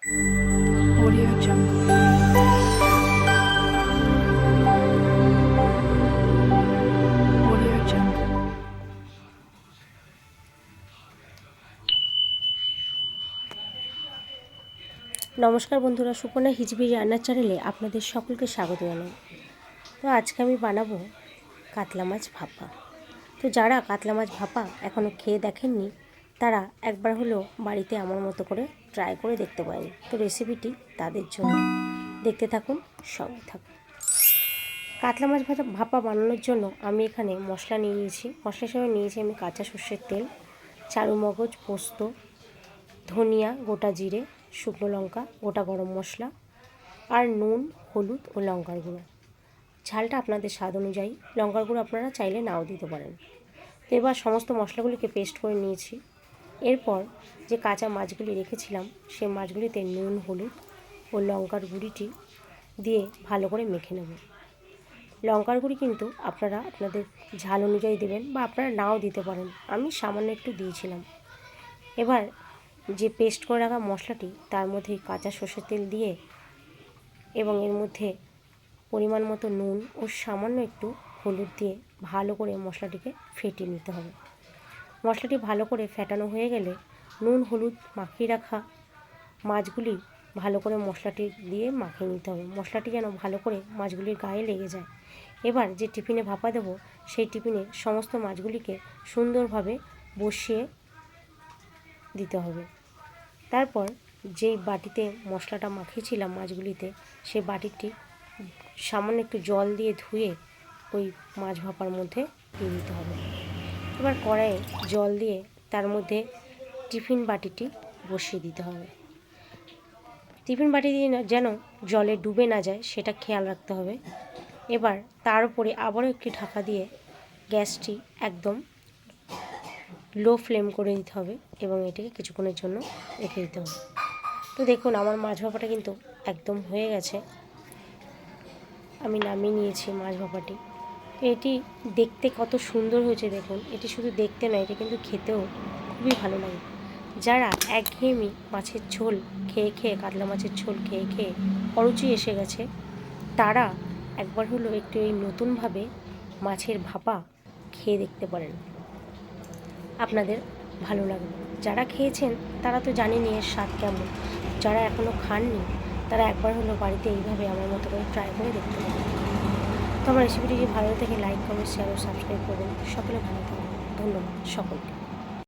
Audio Jungle. Audio Jungle. নমস্কার বন্ধুরা, সুপর্ণা হিজবির রান্নার চ্যানেলে আপনাদের সকলকে স্বাগত জানাই। তো আজকে আমি বানাবো কাতলা মাছ ভাপা। তো যারা কাতলা মাছ ভাপা এখনও খেয়ে দেখেননি তারা একবার হলেও বাড়িতে আমার মতো করে ট্রাই করে দেখতে পারেন। তো রেসিপিটি তাদের জন্য, দেখতে থাকুন, সঙ্গে থাকুন। কাতলা মাছ ভাপা বানানোর জন্য আমি এখানে মশলা নিয়ে নিয়েছি। মশলা হিসেবে নিয়েছি আমি কাঁচা সর্ষের তেল, চারু মগজ, পোস্ত, ধনিয়া, গোটা জিরে, শুকনো লঙ্কা, গোটা গরম মশলা আর নুন, হলুদ ও লঙ্কার গুঁড়ো। ঝালটা আপনাদের স্বাদ অনুযায়ী, লঙ্কার গুঁড়ো আপনারা চাইলে নাও দিতে পারেন। তো এবার সমস্ত মশলাগুলিকে পেস্ট করে নিয়েছি। এরপর যে কাঁচা মাছগুলি রেখেছিলাম সেই মাছগুলিতে নুন, হলুদ ও লঙ্কার গুঁড়িটি দিয়ে ভালো করে মেখে নেব। লঙ্কার গুঁড়ি কিন্তু আপনারা আপনাদের ঝাল অনুযায়ী দেবেন বা আপনারা নাও দিতে পারেন, আমি সামান্য একটু দিয়েছিলাম। এবার যে পেস্ট করে রাখা মশলাটি তার মধ্যে কাঁচা সর্ষের তেল দিয়ে এবং এর মধ্যে পরিমাণ মতো নুন ও সামান্য একটু হলুদ দিয়ে ভালো করে মশলাটিকে ফেটিয়ে নিতে হবে। মশলাটি ভালো করে ফেটানো হয়ে গেলে নুন হলুদ মাখিয়ে রাখা মাছগুলি ভালো করে মশলাটি দিয়ে মাখিয়ে নিতে হবে। মশলাটি যেন ভালো করে মাছগুলির গায়ে লেগে যায়। এবার যে টিফিনে ভাপা দেব সেই টিফিনে সমস্ত মাছগুলিকে সুন্দরভাবে বসিয়ে দিতে হবে। তারপর যেই বাটিতে মশলাটা মাখিয়েছিলাম মাছগুলিতে সেই বাটিটি সামান্য একটু জল দিয়ে ধুয়ে ওই মাছ ভাপার মধ্যে দিয়ে দিতে হবে। এবার কড়াইয়ে জল দিয়ে তার মধ্যে টিফিন বাটিটি বসিয়ে দিতে হবে। টিফিন বাটি দিয়ে যেন জলে ডুবে না যায় সেটা খেয়াল রাখতে হবে। এবার তার উপরে আবারও একটি ঢাকা দিয়ে গ্যাসটি একদম লো ফ্লেম করে দিতে হবে এবং এটিকে কিছুক্ষণের জন্য রেখে দিতে হবে। তো দেখুন আমার মাছ ভাপাটা কিন্তু একদম হয়ে গেছে। আমি নামিয়ে নিয়েছি মাছ ভাপাটি। এটি দেখতে কত সুন্দর হয়েছে দেখুন। এটি শুধু দেখতে নয়, এটি কিন্তু খেতেও খুবই ভালো লাগে। যারা একঘেয়েমি মাছের ঝোল খেয়ে খেয়ে, কাতলা মাছের ঝোল খেয়ে খেয়ে অরুচি এসে গেছে, তারা একবার হলো একটু এই নতুনভাবে মাছের ভাপা খেয়ে দেখতে পারেন, আপনাদের ভালো লাগবে। যারা খেয়েছেন তারা তো জানেনই এর স্বাদ কেমন। যারা এখনও খাননি তারা একবার হলো বাড়িতে এইভাবে আমার মতো করে ট্রাই করে দেখতে পারেন। তো আমার রেসিপিটি যদি ভালো থেকে লাইক, কমেন্ট, শেয়ার ও সাবস্ক্রাইব করবেন। সকলে ভালো থাকবেন। ধন্যবাদ সকলকে।